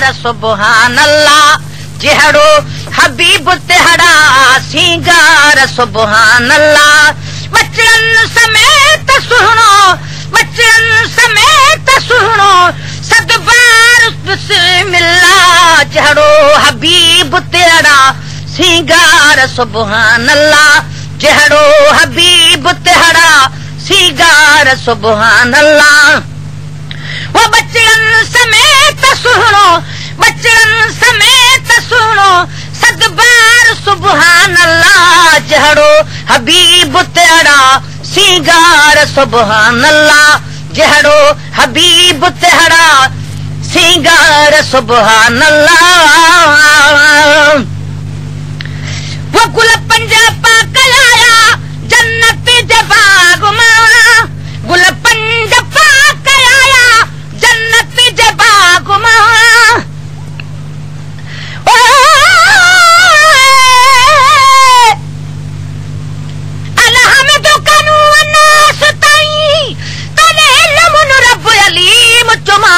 सिंगार सुभान अल्लाह जहड़ो हबीब तेहड़ा सिंगार सुभान अल्लाह बच्चन समेत सुनो बच्चन समेत सुनो सदबार बिस्मिल्लाह जहड़ो हबीब तेहड़ा सिंगार सुभान अल्लाह जहड़ो हबीब तेहड़ा सिंगार सुभान अल्लाह वो बच्चन समेत सुनो बच्चन समेत सुनो सदबार सुभान अल्लाह जहड़ो हबीब तेहड़ा सिंगार सुभान अल्लाह जहड़ो हबीब तेहड़ा सिंगार सुभान अल्लाह वो गुल पंजा पाक आया जन्नत जे बाग में गुल पंजा पाक आया जन्नत जे बाग में अलहमद कनु अन्नास ताई तने लमुन रब अलीम चुमा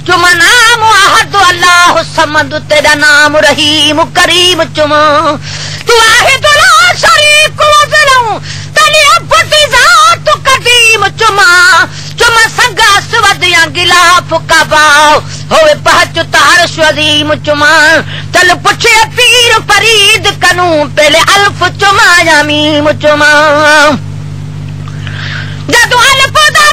चुमा नाम अहद अल्लाह समद तेरा नाम रहीम करीम चुमा तू आहिद ला शरीक वज़लू तने अब्दी ज़ात कदीम चुमा चुमा संगा सवदियां गिलाफ कबाओ होवे पहच तार शदीम चुमा चल पुछे पीर फरीद कनू पहले अल्फ चुमा या मीम चुमा जदू अल्फ दा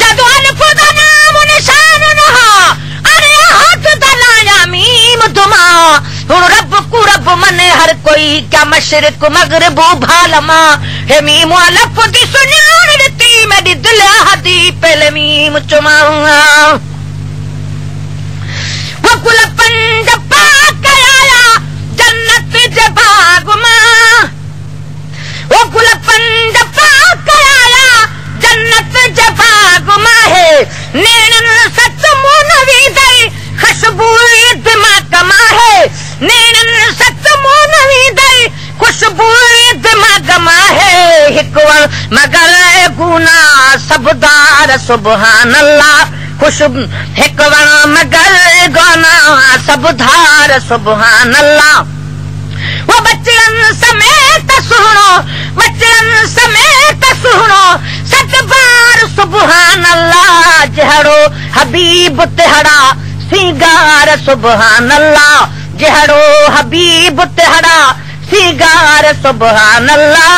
जदू अल्फ दा नाम निशान नहा अरे हाथ दलाया मीम तुमा हुन रब को रब मने हर कोई क्या मशरिक मगरिब भालमा हे मीम अल्फ दी सुनान दी मेरी दिल हदी पहले मीम चुमा वो कुल पंज पाक आया जन्नत जे बाग में वो कुल पंज पाक आया जन्नत जे बाग में है नैनन सच मुनवी दई खुशबू दिमाग मा है नैनन सच मुनवी दई खुशबू दिमाग मा है हिकवा मगर गुना सबदार सुभान अल्लाह खुशबू हिकवा मगर गुना सबदार सुभान अल्लाह वो बच्चन समेत सुनो बच्चन समेत सुनो सतबार सुभान अल्लाह जहड़ो हबीब तेहड़ा सिंगार सुभान अल्लाह जहड़ो हबीब तेहड़ा सिंगार सुभान अल्लाह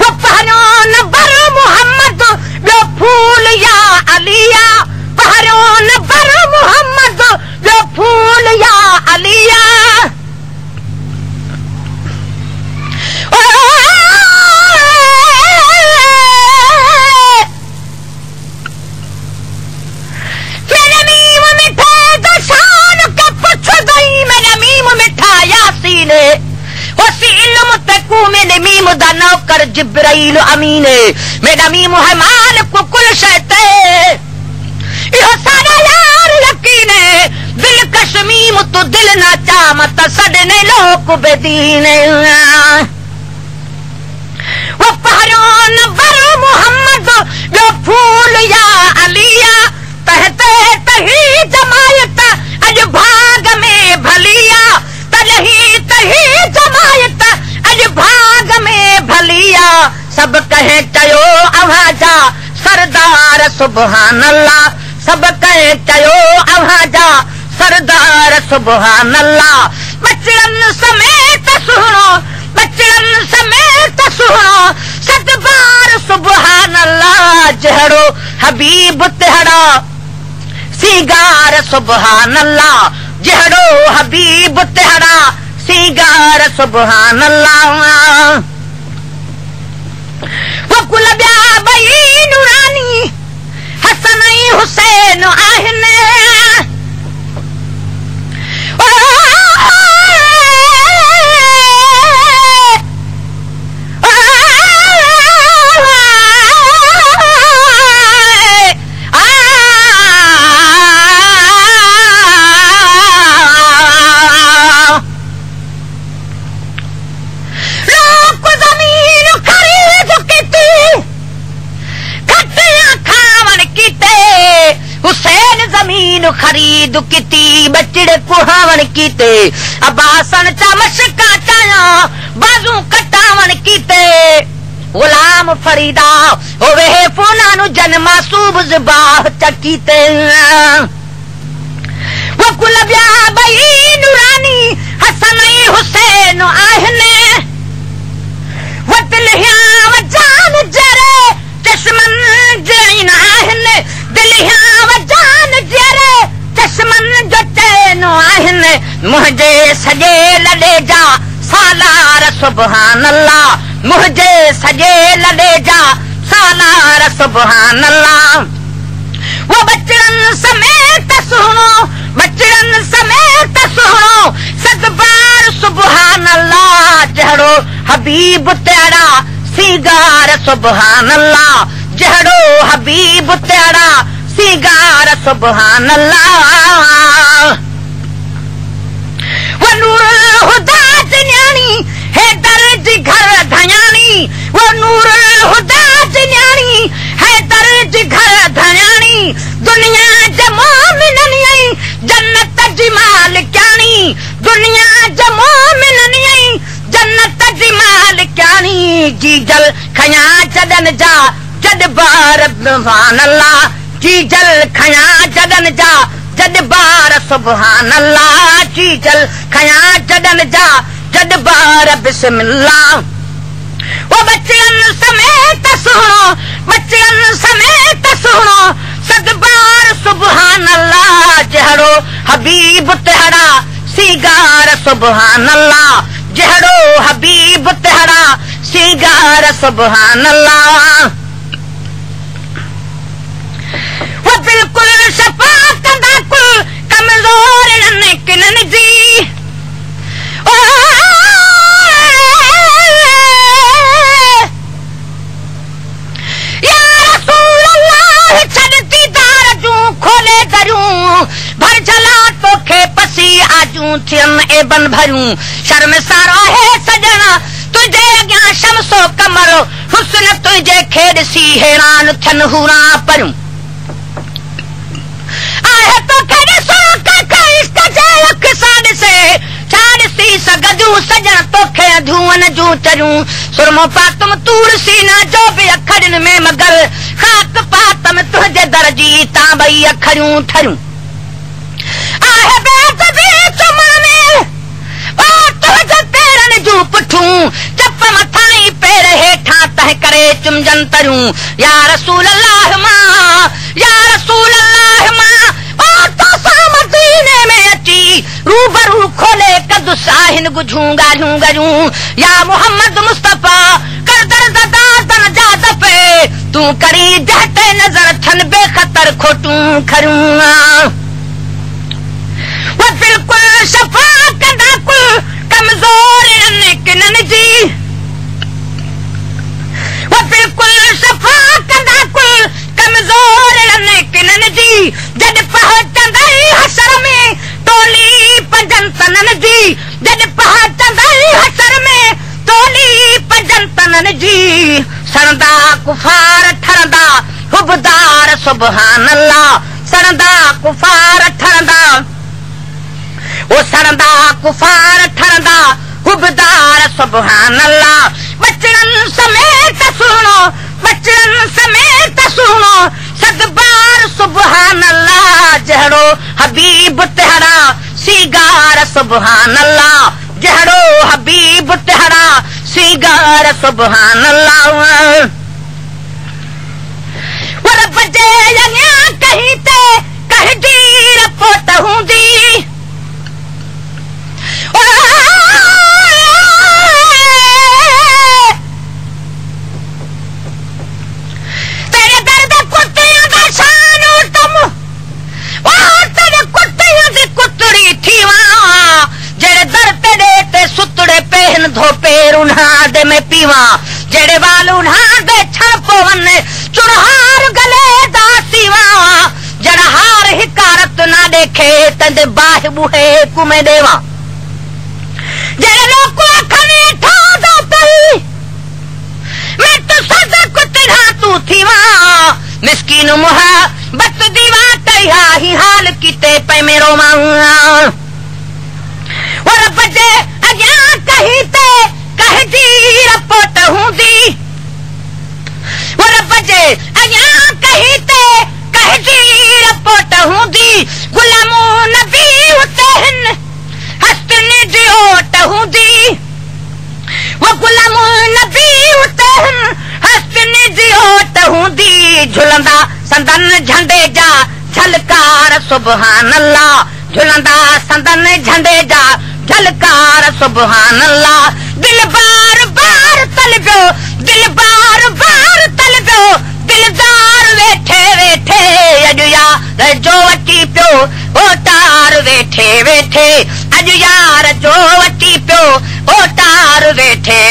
वो पहनो नबर मोहम्मद जो फूल या अलिया पहनो नबर मोहम्मद जो फूल या अलिया नौकर जिब्राइल अमीन मेरा मीम है मालिक कुल शैते यो सारा यार यकीन दिल कश्मीम तो दिल ना चामत सडने लोक बेदीन वो पहरोन बर मोहम्मद जो फूल या अलिया तहते तही जमायत अज भाग में भलिया तलही तही जमायत अज भाग में भलिया सब कहे चयो अवाजा सरदार सुभान अल्लाह सब कहे चयो अवाजा सरदार सुभान अल्लाह बच्चन समेत सुनो बच्चन समेत सुनो सतबार सुभान अल्लाह जहड़ो हबीब तेहड़ा सिंगार सुभान अल्लाह जहड़ो हबीब तेहड़ा सिंगार सुभान अल्लाह वो कुल ब्या बई नूरानी हसन हुसैन आहने ज़मीन खरीद कीती बचड़े कुहावण कीते अबासन चा मशका चाया बाजू कटावण कीते गुलाम फरीदा होवे फोना नु जन मासूब ज़बाह चकीते वो कुल ब्या बई नूरानी हसन हुसैन आहने वो दिलहिया व जान जरे चश्मन जैन आहने दिलहिया व जान जरे चश्मन जो चैन आहने मुझे सजे लड़े जा सालार सुभान अल्लाह मुझे सजे लड़े जा सालार सुभान अल्लाह वो बच्चन समेत सुनो बच्चन समेत सुनो सतबार सुभान अल्लाह जहड़ो हबीब तेरा सीगार सुभान अल्लाह जहड़ो हबीब तेरा सीगार सुभान अल्लाह वो नूर खुदा जन्यानी है दर्ज घर धयानी वो नूर खुदा जन्यानी है दर्ज घर धयानी दुनिया जमो मिलनी जन्नत जिमाल क्यानी दुनिया जमो मिलनी जन्नत जिमाल क्यानी जी जल खया चदन जा जद बार सुभान अल्लाह जी जल खया चदन जा जद बार सुभान अल्लाह जी जल खया चदन जा जद बार बिस्मिल्लाह वो बच्चन समेत सुनो बच्चन समेत सुनो सदबार सुभान अल्लाह जहड़ो हबीब तेरा सीगार सुभान अल्लाह जहड़ो हबीब तेरा सीगार सुभान अल्लाह वो बिल्कुल शफा कंदा कुल कमजोर नन जी भर जला तो खे पसी आजू थियन एबन भरूं शर्म सारो है सजना तुझे अग्यां शमसो कमर हुस्न तुझे खेड सी हैरान थन हुरा परूं आहे तो खेड सो का इसका जालक साड से छाड़ सी सगजू सजना तो खे धुवन जू चरूं सुरमो पातम तूर सीना जो भी अखड़न में मगर खाक पातम तुझे दर्जी ताबई अखड़ूं थरूं आहे बेतबी चमने ओ तुझे तेरन जू पुठूं चप मथाई पैर हेठा तह करे चुमजन तरूं या रसूल अल्लाह मां ओ तो मदीने में अची रूबरू खोले कद साहिन गुझूं गालूं गरूं या मोहम्मद मुस्तफा कर दर्द दादन जा दफे तू करी जहते नजर थन बेखतर खोटूं खरूं वो बिल्कुल शफा कंदा कुल कमजोर नन जी वो बिल्कुल शफा कंदा कुल कमजोर नन जी जद पहुंचंदई हशर में टोली पंजन तनन जी जद पहुंचंदई हशर में टोली पंजन तनन जी सरदा कुफार ठरदा हुबदार सुभान अल्लाह सरदा कुफार ठरदा वो सरदा कुफार ठरदा हुबदार सुभान अल्लाह बच्चन समेत सुनो सदबार सुभान अल्लाह जहड़ो हबीब तेरा सीगार सुभान अल्लाह जहड़ो हबीब तेरा सीगार सुभान अल्लाह वर बजे यन्या कहीं ते कह दीर पोत हुंदी में पीवा जेड़े वाल उन्हां दे छण पवन चुरहार गले दा सीवा जड़ा हार हिकारत ना देखे तंदे बाह बुहे कुमे देवा जेड़े लोग अखने ठा दो तई मैं तो सदा को तेरा तू थीवा मिस्कीन मुहा बत दीवा तई इहा ही हाल कीते पे मेरो मां और बजे अजा कहीं ते कह जी रपोट हूंदी और बजे अजा कहीं ते कह जी रपोट हूंदी गुलामो नबी हुसैन हस्तन जी ओट हूंदी वो गुलामो नबी हुसैन हस्तन जी ओट हूंदी झुलंदा संदन झंडे जा झलकार सुभान अल्लाह झुलंदा संदन झंडे जा झलकार सुभान अल्लाह दिल बार बार तलबो दिल बार बार तलबो दिलदार वेठे वेठे अॼु यार जो वठी पियो ओटार वेठे वेठे अॼु यार जो वठी पियो ओटार वेठे